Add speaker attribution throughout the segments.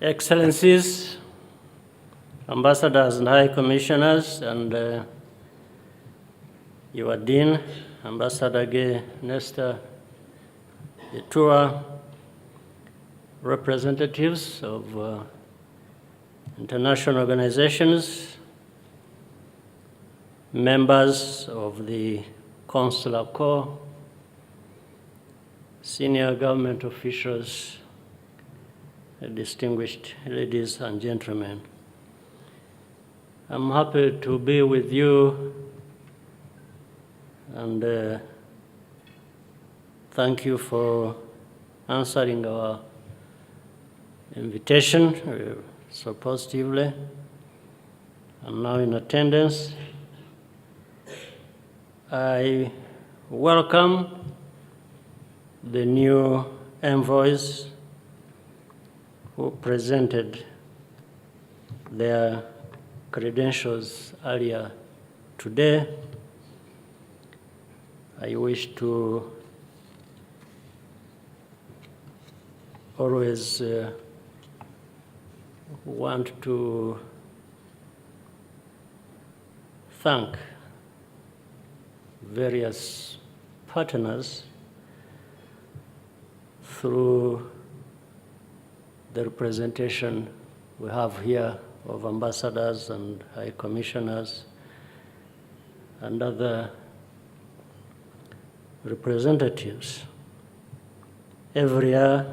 Speaker 1: Excellencies, Ambassadors and High Commissioners, and your Dean, Ambassador Gay Nestor Itua, representatives of international organizations, members of the Consular Corps, senior government officials, distinguished ladies and gentlemen. I'm happy to be with you and thank you for answering our invitation so positively. I'm now in attendance. I welcome the new envoys who presented their credentials earlier today. I wish to always want to thank various partners through the representation we have here of ambassadors and high commissioners and other representatives. Every year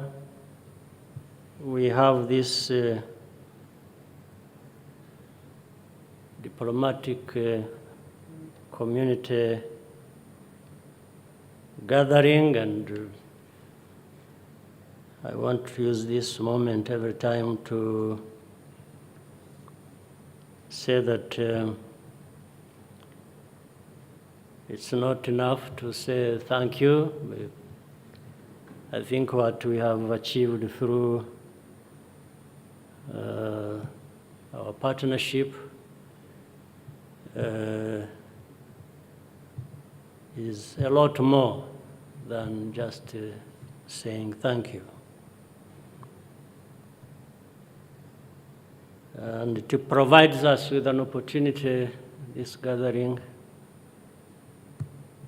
Speaker 1: we have this diplomatic community gathering, and I want to use this moment every time to say that it's not enough to say thank you. I think what we have achieved through our partnership is a lot more than just saying thank you. And it provides us with an opportunity, this gathering,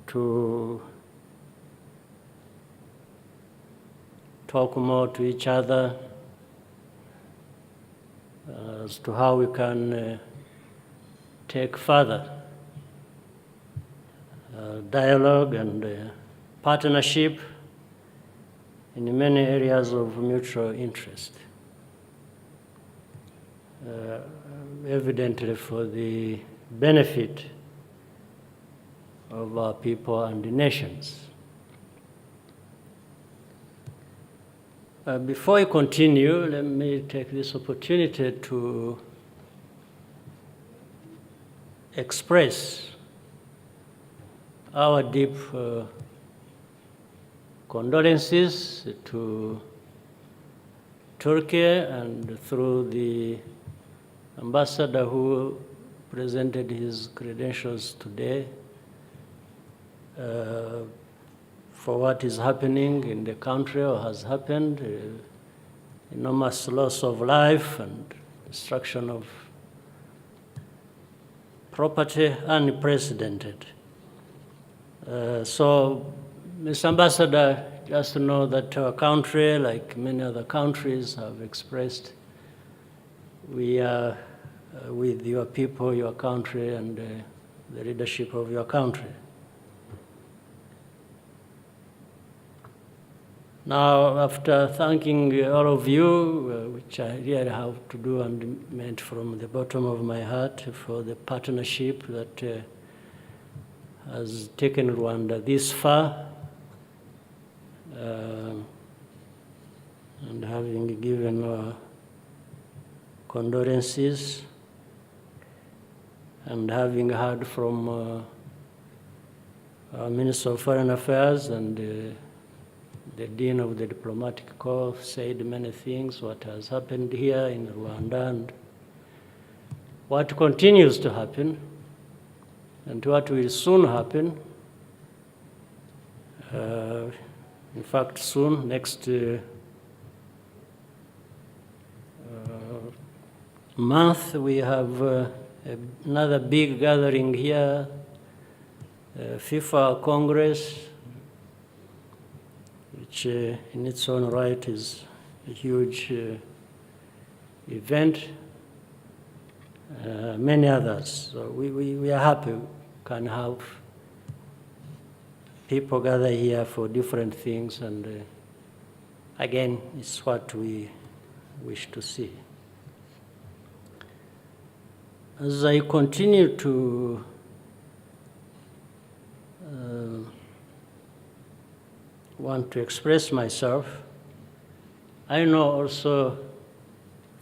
Speaker 1: to talk more to each other as to how we can take further dialogue and partnership in many areas of mutual interest. Evidently for the benefit of our people and the nations. Before I continue, let me take this opportunity to express our deep condolences to Turkey and through the ambassador who presented his credentials today for what is happening in the country or has happened, enormous loss of life and destruction of property, unprecedented. So, Mr. Ambassador, just to know that our country, like many other countries, have expressed, we are with your people, your country, and the leadership of your country. Now, after thanking all of you, which I really have to do and meant from the bottom of my heart for the partnership that has taken Rwanda this far, and having given our condolences, and having heard from our Minister of Foreign Affairs and the Dean of the Diplomatic Corps said many things, what has happened here in Rwanda and what continues to happen and what will soon happen. In fact, soon, next month we have another big gathering here, FIFA Congress, which in its own right is a huge event. Many others. So we are happy we can have people gather here for different things, and again, it's what we wish to see. As I continue to want to express myself, I know also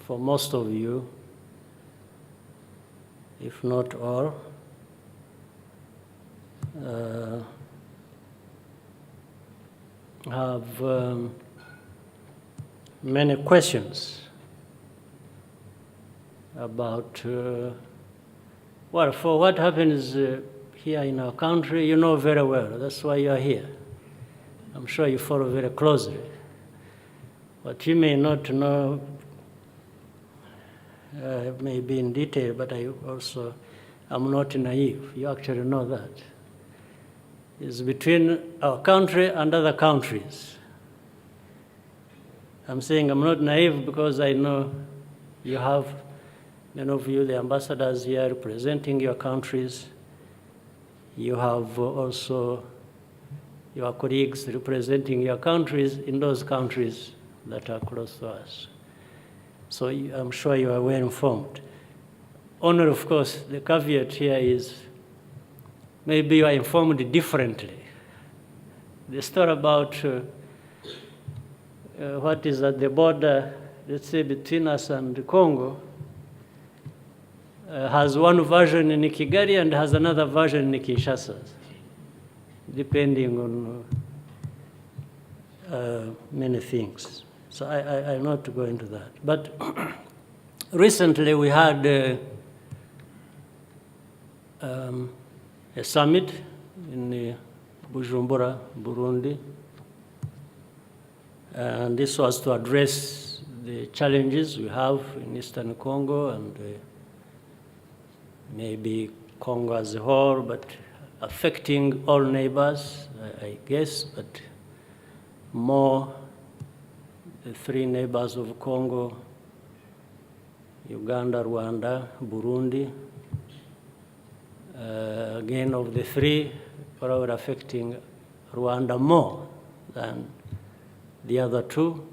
Speaker 1: for most of you, if not all, have many questions about, well, for what happens here in our country, you know very well. That's why you are here. I'm sure you follow very closely. What you may not know maybe in detail, but I also am not naive. You actually know that. It's between our country and other countries. I'm saying I'm not naive because I know you have, many of you, the ambassadors here representing your countries. You have also your colleagues representing your countries in those countries that are close to us. So I'm sure you are well informed. Only, of course, the caveat here is maybe you are informed differently. The story about what is at the border, let's say, between us and Congo, has one version in Kigali and has another version in Kinshasa, depending on many things. So I'm not to go into that. But recently we had a summit in Bujumbura, Burundi. And this was to address the challenges we have in Eastern Congo and maybe Congo as a whole, but affecting all neighbors, I guess, but more the three neighbors of Congo, Uganda, Rwanda, Burundi. Again, of the three, probably affecting Rwanda more than the other two.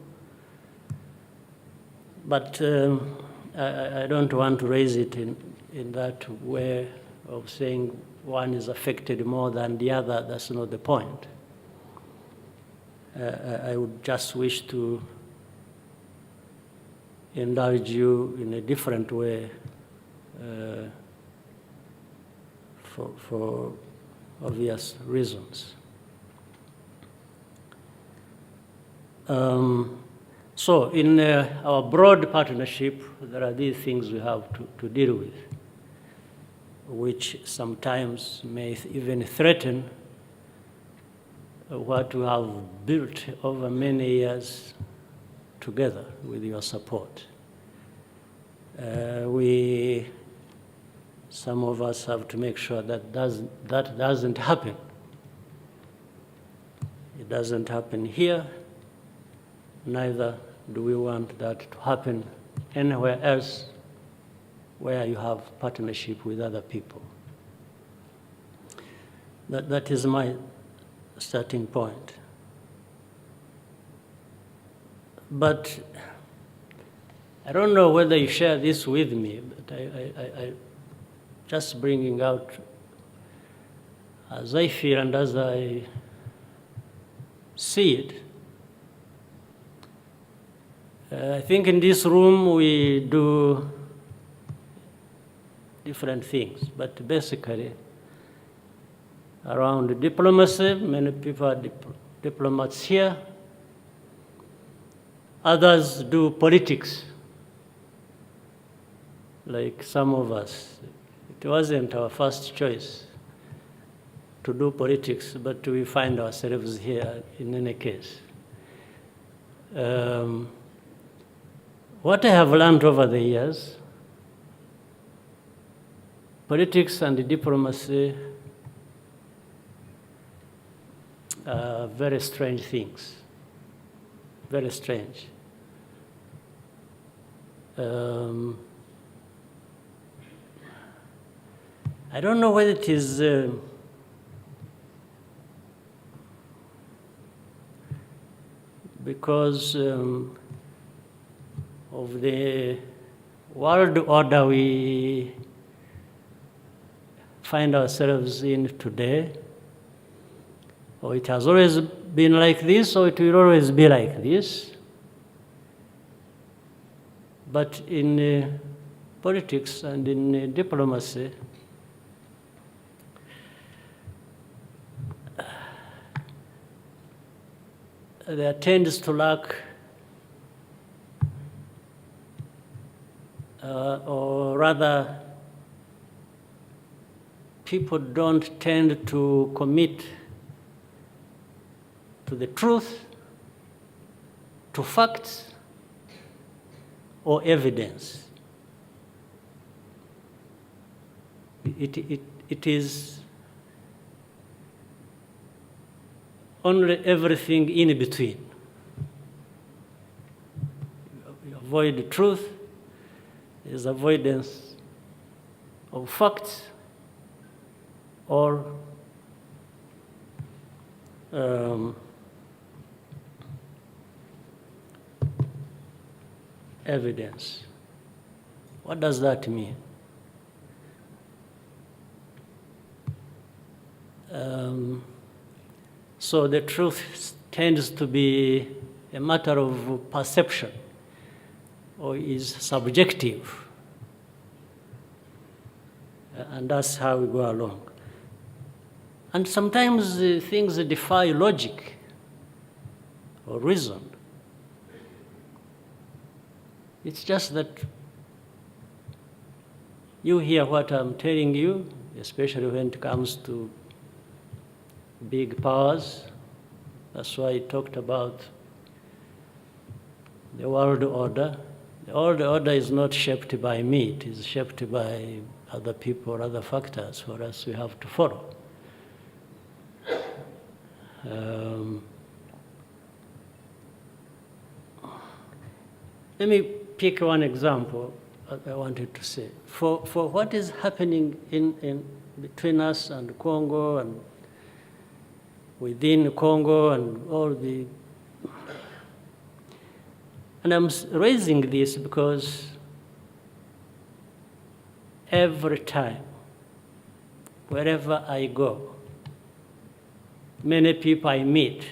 Speaker 1: But I don't want to raise it in that way of saying one is affected more than the other. That's not the point. I would just wish to indulge you in a different way for obvious reasons. So in our broad partnership, there are these things we have to deal with, which sometimes may even threaten what we have built over many years together with your support. Some of us have to make sure that doesn't happen. It doesn't happen here. Neither do we want that to happen anywhere else where you have partnership with other people. That is my starting point. But I don't know whether you share this with me, but I just bringing out as I feel and as I see it. I think in this room we do different things, but basically around diplomacy, many people are diplomats here. Others do politics, like some of us. It wasn't our first choice to do politics, but we find ourselves here in any case. What I have learned over the years politics and diplomacy are very strange things, very strange. I don't know whether it is because of the world order we find ourselves in today, or it has always been like this, or it will always be like this. But in politics and in diplomacy, there tends to lack, or rather, people don't tend to commit to the truth, to facts, or evidence. It is only everything in between. You avoid the truth, there's avoidance of facts or evidence. What does that mean? So the truth tends to be a matter of perception, or is subjective. And that's how we go along. And sometimes things defy logic or reason. It's just that you hear what I'm telling you, especially when it comes to big powers. That's why I talked about the world order. The world order is not shaped by me, it is shaped by other people, other factors for us we have to follow. Let me pick one example I wanted to say. For what is happening in between us and Congo and within Congo and all the... And I'm raising this because every time, wherever I go, many people I meet,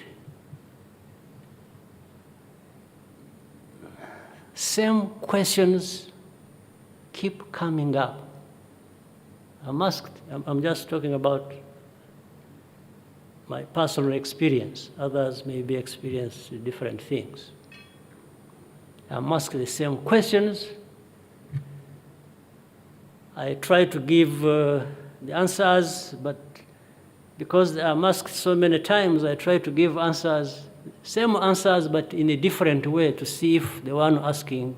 Speaker 1: same questions keep coming up. I'm just talking about my personal experience. Others may be experiencing different things. I'm asked the same questions. I try to give the answers, but because I'm asked so many times, I try to give answers, same answers, but in a different way to see if the one asking,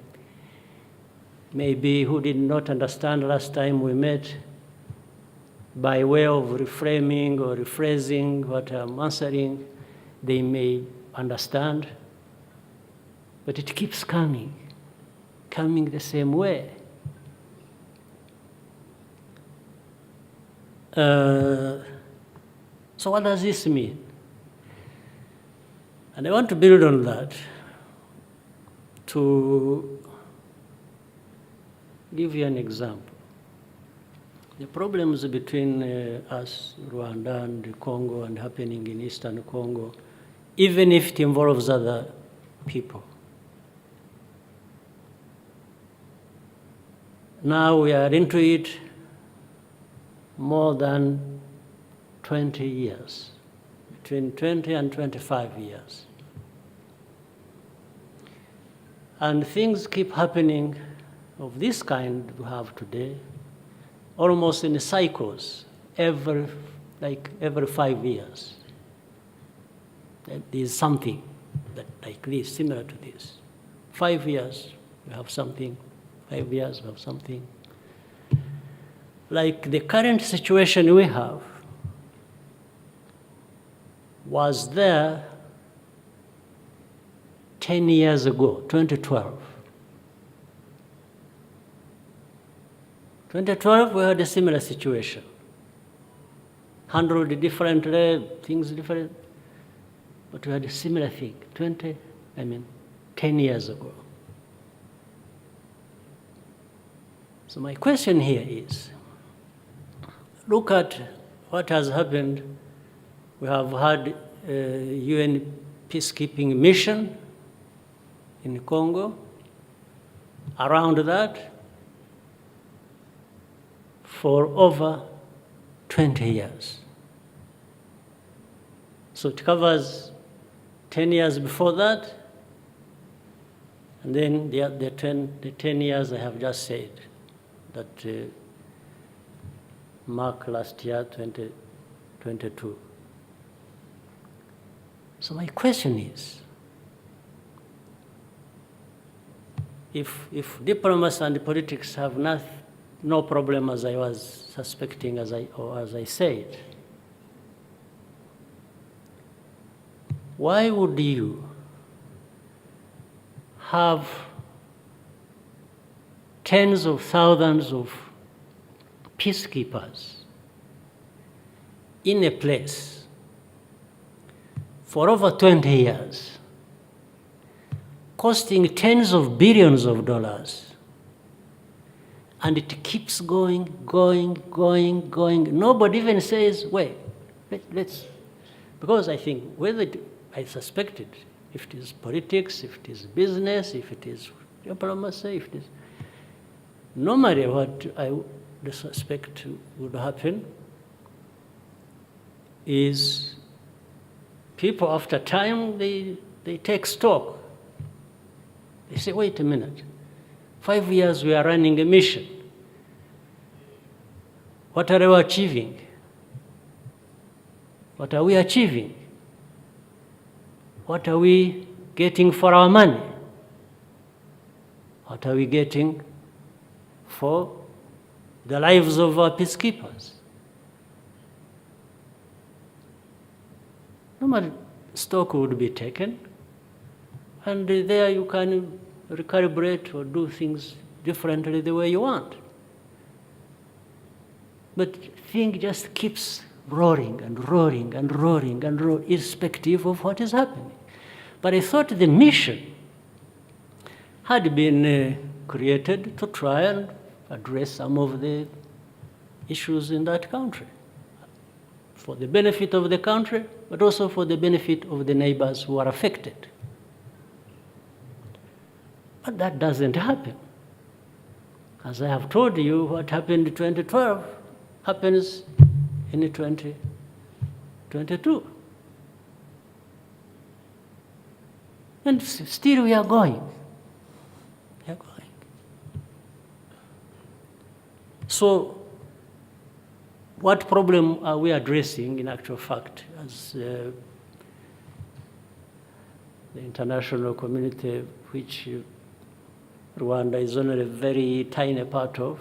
Speaker 1: maybe who did not understand last time we met, by way of reframing or rephrasing what I'm answering, they may understand. But it keeps coming the same way. So what does this mean? And I want to build on that to give you an example. The problems between us, Rwanda and Congo, and happening in Eastern Congo, even if it involves other people. Now we are into it more than 20 years, between 20 and 25 years. And things keep happening of this kind we have today, almost in cycles, every 5 years. There is something that like this, similar to this. 5 years, we have something. 5 years, we have something. like the current situation we have was there 10 years ago, 2012. 2012, we had a similar situation. Handled differently, things different, but we had a similar thing, 10 years ago. So my question here is, look at what has happened. We have had a UN peacekeeping mission in Congo. Around that, for over 20 years. So it covers 10 years before that, and then the 10 years I have just said, that mark last year, 2022. So my question is, if diplomacy and politics have no problem, as I was suspecting, as I said, why would you have tens of thousands of peacekeepers in a place for over 20 years, costing tens of billions of dollars, and it keeps going. Nobody even says, wait, let's, because I think I suspected, if it is politics, if it is business, if it is diplomacy, if it is, normally what I would suspect would happen is people after time, they take stock. They say, wait a minute, 5 years we are running a mission. What are we achieving? What are we achieving? What are we getting for our money? What are we getting for the lives of our peacekeepers? Normal stock would be taken, and there you can recalibrate or do things differently the way you want. But thing just keeps roaring, irrespective of what is happening. But I thought the mission had been created to try and address some of the issues in that country, for the benefit of the country, but also for the benefit of the neighbors who are affected. But that doesn't happen. As I have told you, what happened in 2012 happens in 2022. And still we are going. So what problem are we addressing in actual fact as the international community, which Rwanda is only a very tiny part of?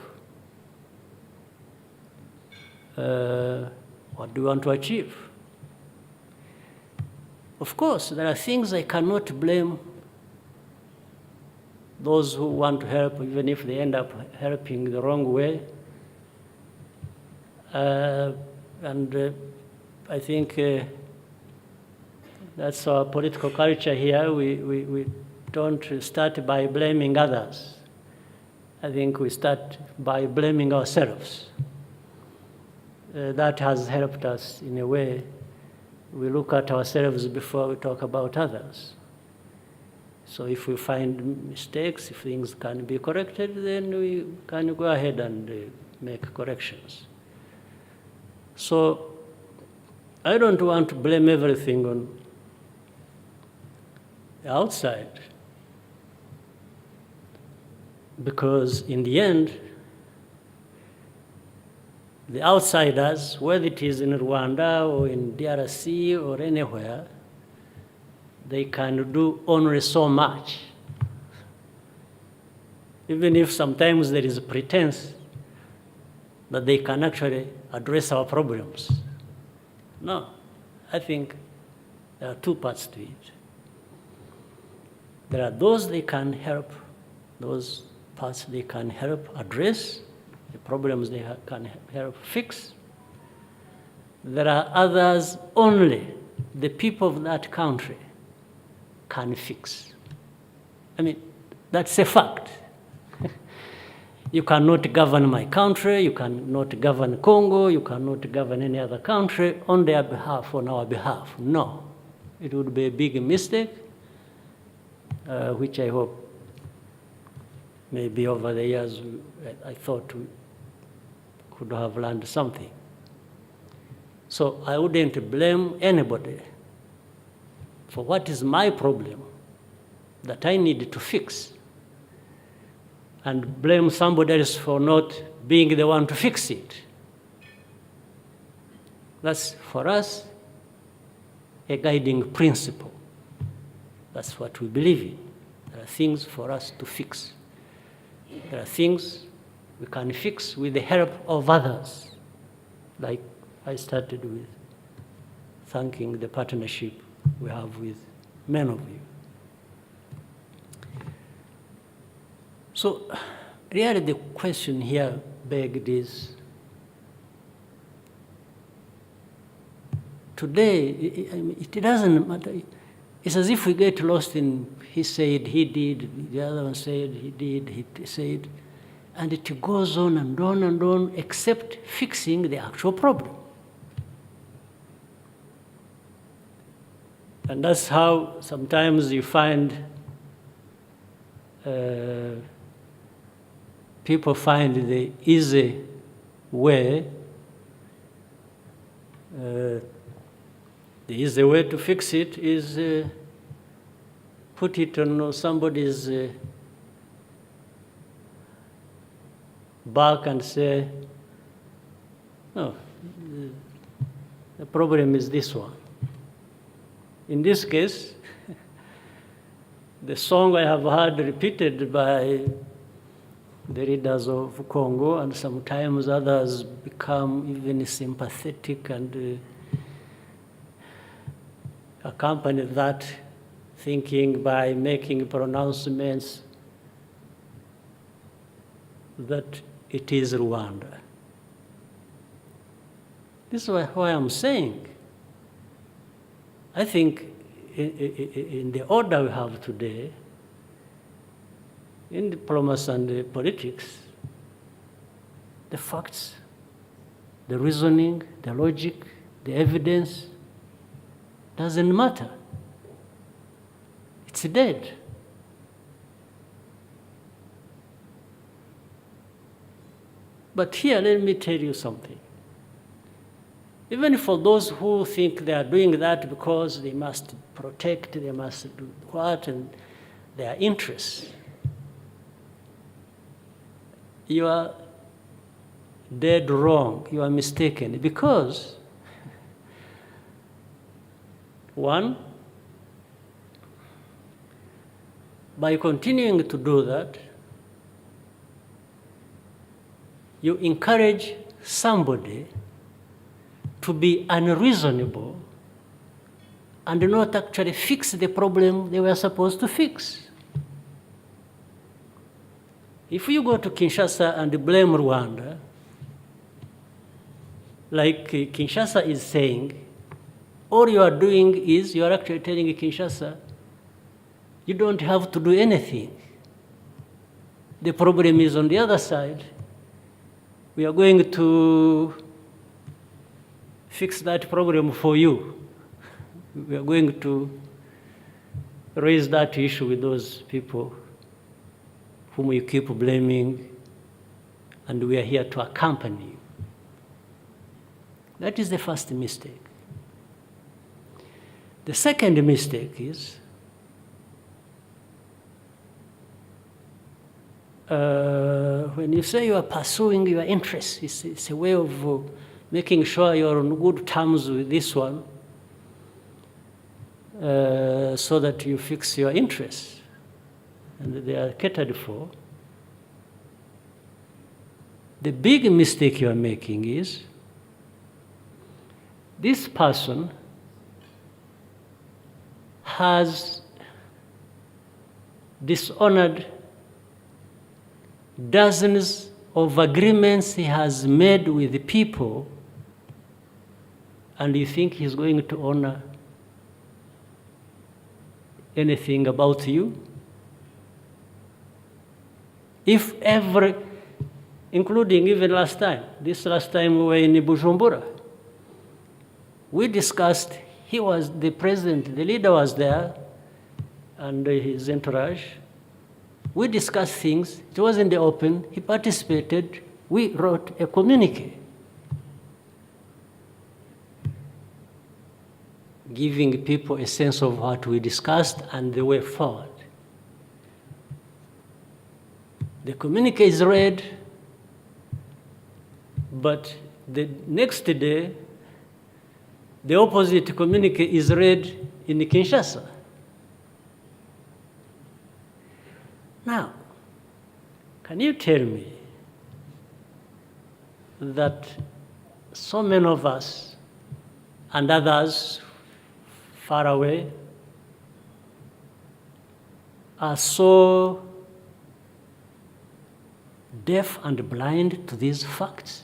Speaker 1: What do we want to achieve? Of course, there are things I cannot blame those who want to help, even if they end up helping the wrong way. And I think that's our political culture here. We don't start by blaming others. I think we start by blaming ourselves. That has helped us in a way. We look at ourselves before we talk about others. So if we find mistakes, if things can be corrected, then we can go ahead and make corrections. So I don't want to blame everything on the outside, because in the end, the outsiders, whether it is in Rwanda or in DRC or anywhere, they can do only so much. Even if sometimes there is a pretense that they can actually address our problems. No, I think there are two parts to it. There are those they can help, those parts they can help address, the problems they can help fix. There are others only the people of that country can fix. I mean, that's a fact. You cannot govern my country, you cannot govern Congo, you cannot govern any other country on their behalf, on our behalf. No. It would be a big mistake, which I hope maybe over the years I thought we could have learned something. So I wouldn't blame anybody for what is my problem that I need to fix, and blame somebody else for not being the one to fix it. That's, for us, a guiding principle. That's what we believe in. There are things for us to fix. There are things we can fix with the help of others, like I started with thanking the partnership we have with many of you. So really the question here begged is, today, it doesn't matter. It's as if we get lost in he said, he did, the other one said, he did, he said, and it goes on and on and on, except fixing the actual problem. And that's how sometimes you find people find the easy way. The easy way to fix it is put it on somebody's back and say, no, the problem is this one. In this case, the song I have heard repeated by the leaders of Congo, and sometimes others become even sympathetic and accompany that thinking by making pronouncements that it is Rwanda. This is why I'm saying, I think in the order we have today, in diplomacy and politics, the facts, the reasoning, the logic, the evidence doesn't matter. It's dead. But here, let me tell you something. Even for those who think they are doing that because they must protect, they must do what, and their interests, you are dead wrong, you are mistaken, because one, by continuing to do that, you encourage somebody to be unreasonable and not actually fix the problem they were supposed to fix. If you go to Kinshasa and blame Rwanda, like Kinshasa is saying, all you are doing is you are actually telling Kinshasa, you don't have to do anything. The problem is on the other side. We are going to fix that problem for you. We are going to raise that issue with those people whom you keep blaming, and we are here to accompany you. That is the first mistake. The second mistake is when you say you are pursuing your interests, it's a way of making sure you're on good terms with this one so that you fix your interests and they are catered for. The big mistake you are making is this person has dishonored dozens of agreements he has made with the people, and you think he's going to honor anything about you? If including even this last time we were in Bujumbura, we discussed, he was the president, the leader was there, and his entourage. We discussed things, it was in the open, he participated, we wrote a communique giving people a sense of what we discussed and the way forward. The communique is read, but the next day, the opposite communique is read in Kinshasa. Now, can you tell me that so many of us and others far away are so deaf and blind to these facts?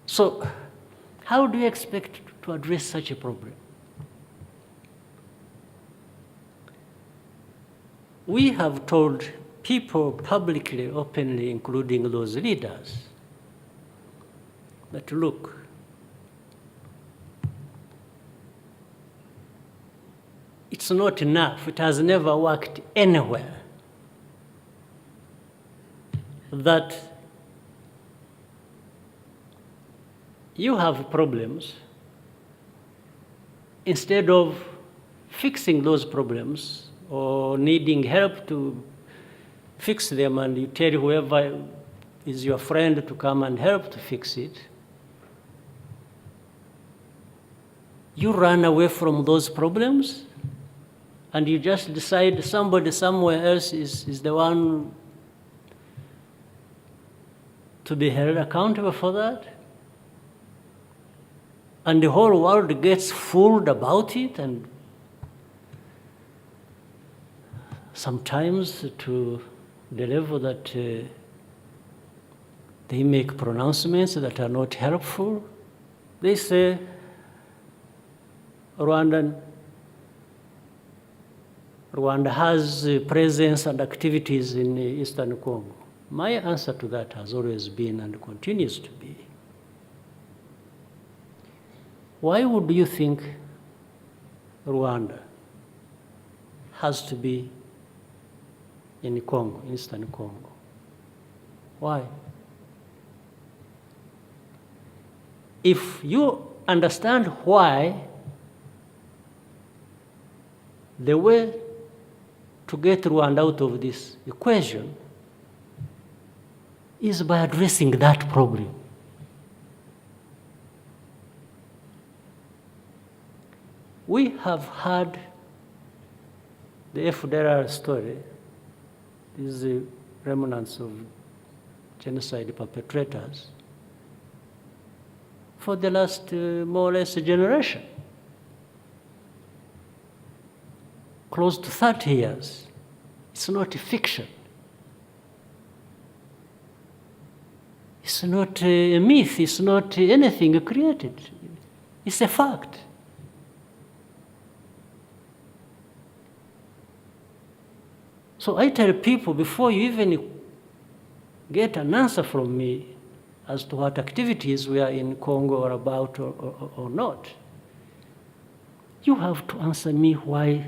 Speaker 1: So, how do you expect to address such a problem? We have told people publicly, openly, including those leaders, that look, it's not enough. It has never worked anywhere. That you have problems, instead of fixing those problems or needing help to fix them, and you tell whoever is your friend to come and help to fix it, you run away from those problems and you just decide somebody somewhere else is the one to be held accountable for that. And the whole world gets fooled about it, and sometimes to the level that they make pronouncements that are not helpful. They say Rwanda has presence and activities in Eastern Congo. My answer to that has always been and continues to be, why would you think Rwanda has to be in Congo, Eastern Congo? Why? If you understand why, the way to get Rwanda out of this equation is by addressing that problem. We have had the FDLR story, these remnants of genocide perpetrators, for the last more or less a generation. Close to 30 years. It's not a fiction. It's not a myth. It's not anything created. It's a fact. So I tell people, before you even get an answer from me as to what activities we are in Congo or about or not, you have to answer me why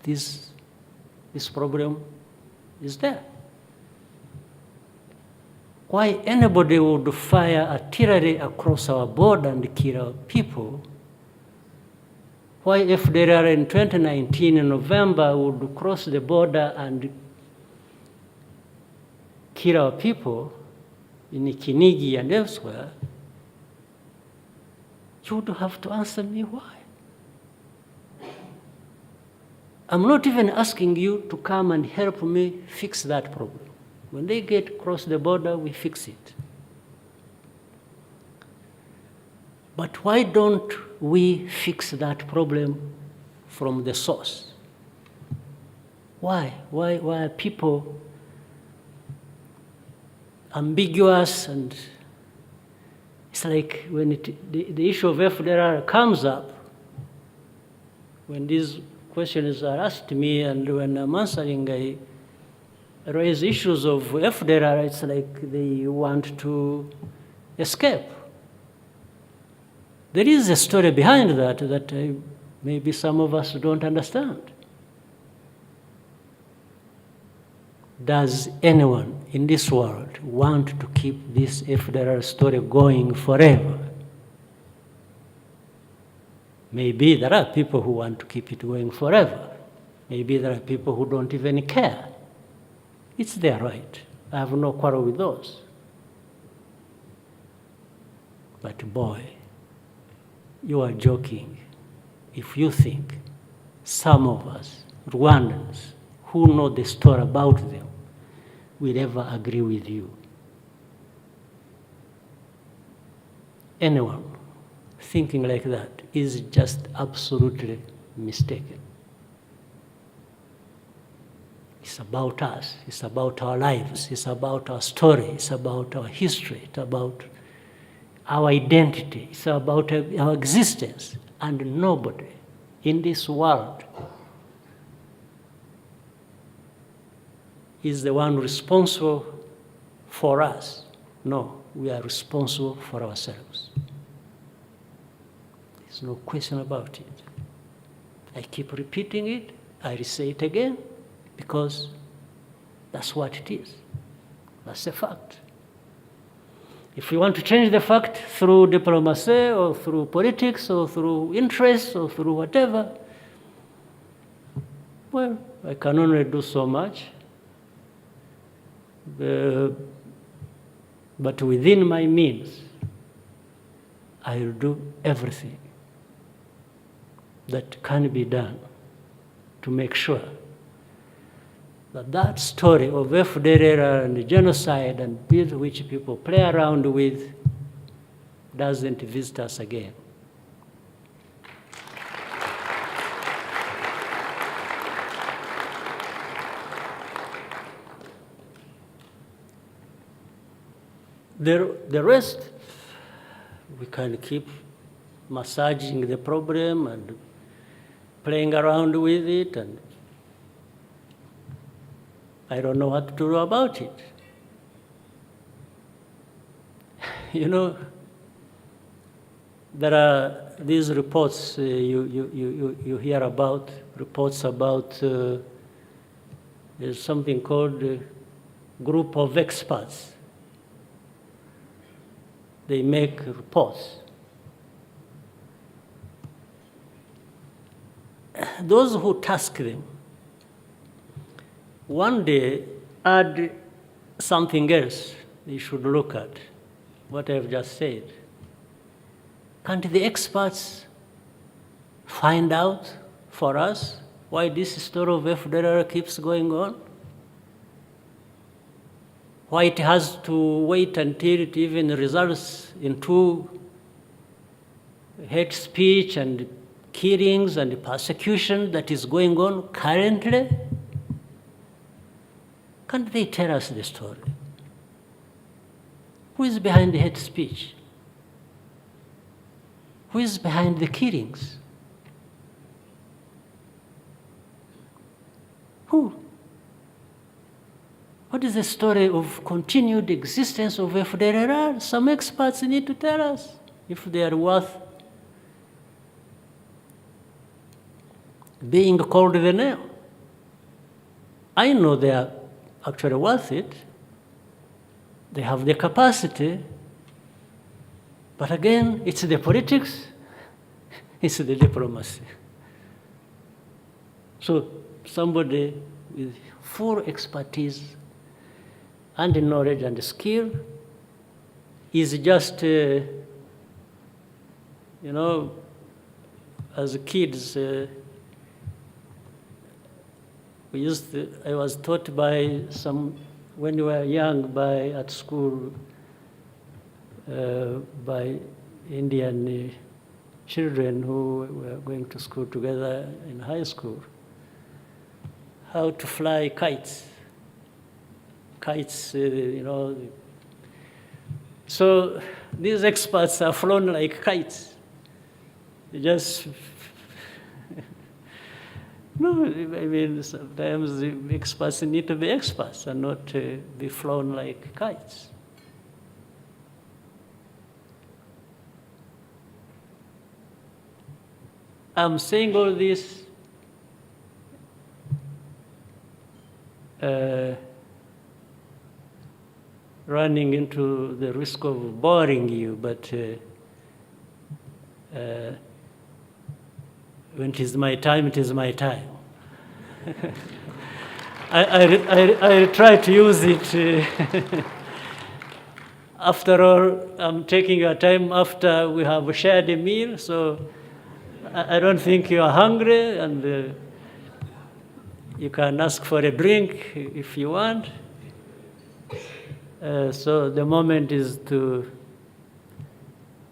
Speaker 1: this problem is there. Why anybody would fire artillery across our border and kill our people? Why FDLR in 2019 in November would cross the border and kill our people in Kinigi and elsewhere? You would have to answer me why. I'm not even asking you to come and help me fix that problem. When they get across the border, we fix it. But why don't we fix that problem from the source? Why? Why are people ambiguous? And it's like when the issue of FDR comes up, when these questions are asked me and when I'm answering, I raise issues of FDR, it's like they want to escape. There is a story behind that maybe some of us don't understand. Does anyone in this world want to keep this FDR story going forever? Maybe there are people who want to keep it going forever. Maybe there are people who don't even care. It's their right. I have no quarrel with those. But boy, you are joking if you think some of us, Rwandans, who know the story about them, will ever agree with you. Anyone thinking like that is just absolutely mistaken. It's about us. It's about our lives. It's about our story. It's about our history. It's about our identity. It's about our existence. And nobody in this world is the one responsible for us. No, we are responsible for ourselves. There's no question about it. I keep repeating it. I say it again because that's what it is. That's a fact. If we want to change the fact through diplomacy or through politics or through interests or through whatever, well, I can only do so much. But within my means, I will do everything that can be done to make sure that that story of FDR and the genocide and which people play around with doesn't visit us again. The rest, we can keep massaging the problem and playing around with it, and I don't know what to do about it. You know, there are these reports you hear about, reports about there's something called a group of experts. They make reports. Those who task them, one day add something else they should look at, what I've just said. Can't the experts find out for us why this story of FDR keeps going on? Why it has to wait until it even results into hate speech and killings and persecution that is going on currently? Can't they tell us the story? Who is behind the hate speech? Who is behind the killings? Who? What is the story of continued existence of FDR? Some experts need to tell us if they are worth being called the name. I know they are actually worth it. They have the capacity. But again, it's the politics, it's the diplomacy. So somebody with full expertise and knowledge and skill is just, you know, as kids, I was taught by when we were young, at school, by Indian children who were going to school together in high school, how to fly kites. Kites, So these experts are flown like kites. They just, no, I mean, sometimes the experts need to be experts and not be flown like kites. I'm saying all this running into the risk of boring you, but when it is my time, it is my time. I try to use it. After all, I'm taking your time after we have shared a meal, so I don't think you are hungry, and you can ask for a drink if you want. So the moment is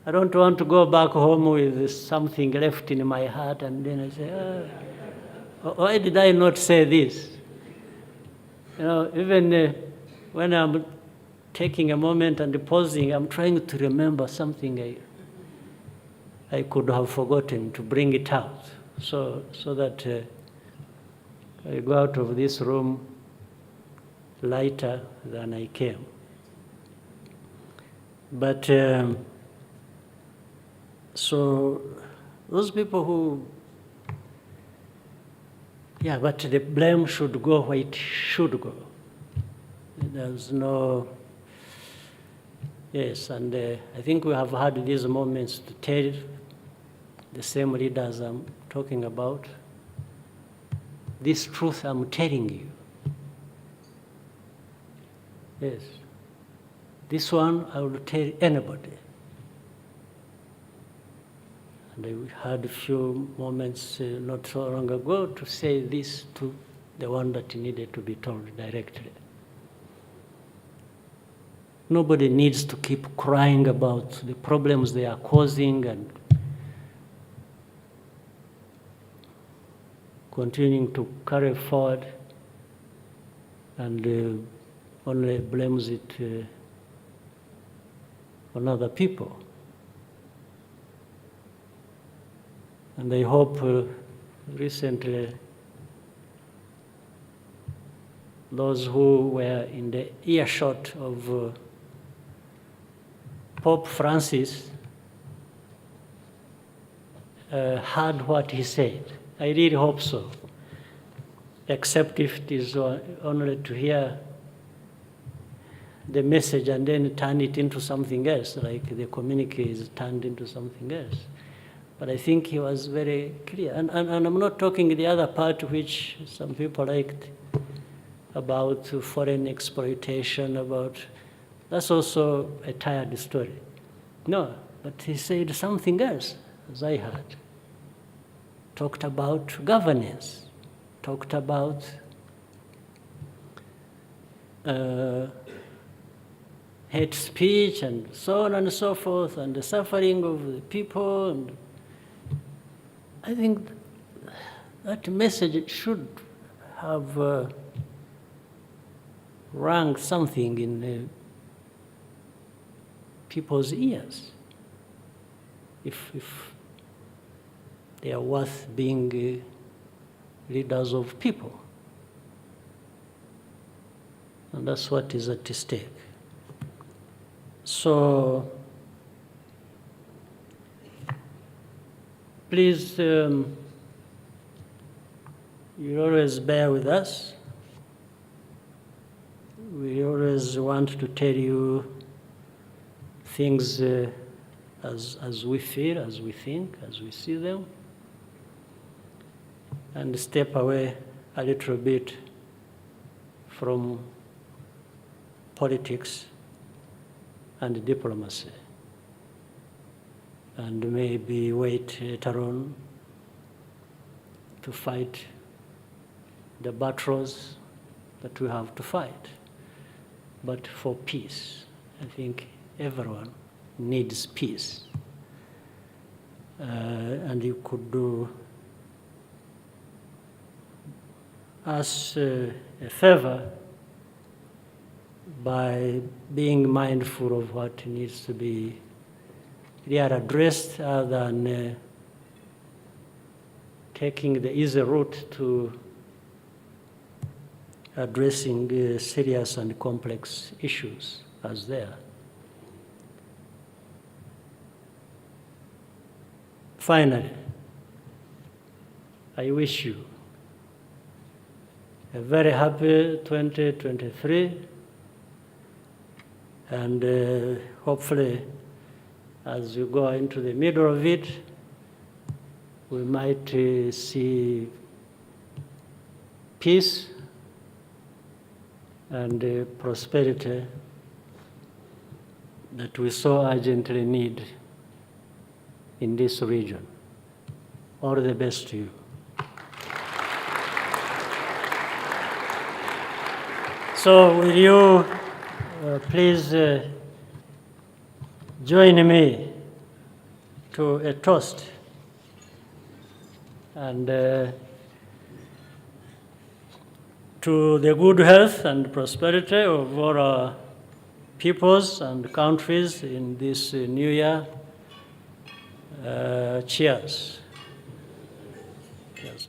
Speaker 1: I don't want to go back home with something left in my heart and then I say, why did I not say this? Even when I'm taking a moment and pausing, I'm trying to remember something I could have forgotten, to bring it out, so that I go out of this room lighter than I came. But so those people who, but the blame should go where it should go. There's no, yes, and I think we have had these moments to tell the same leaders I'm talking about, this truth I'm telling you. Yes. This one I will tell anybody. And I had a few moments not so long ago to say this to the one that needed to be told directly. Nobody needs to keep crying about the problems they are causing and continuing to carry forward and only blames it on other people. And I hope recently those who were in the earshot of Pope Francis heard what he said. I really hope so, except if it is only to hear the message and then turn it into something else, like the communique is turned into something else. But I think he was very clear. And I'm not talking the other part which some people liked about foreign exploitation, that's also a tired story. No, but he said something else, as I heard. Talked about governance, talked about hate speech and so on and so forth, and the suffering of the people. And I think that message should have rang something in people's ears, if they are worth being leaders of people. And that's what is at stake. So please, you always bear with us. We always want to tell you things as we feel, as we think, as we see them, and step away a little bit from politics and diplomacy, and maybe wait later on to fight the battles that we have to fight, but for peace. I think everyone needs peace. And you could do us a favor by being mindful of what needs to be addressed, other than taking the easy route to addressing serious and complex issues as there. Finally, I wish you a very happy 2023, and hopefully as you go into the middle of it, we might see peace and prosperity that we so urgently need in this region. All the best to you. So will you please join me to a toast, and to the good health and prosperity of all our peoples and countries in this new year. Cheers.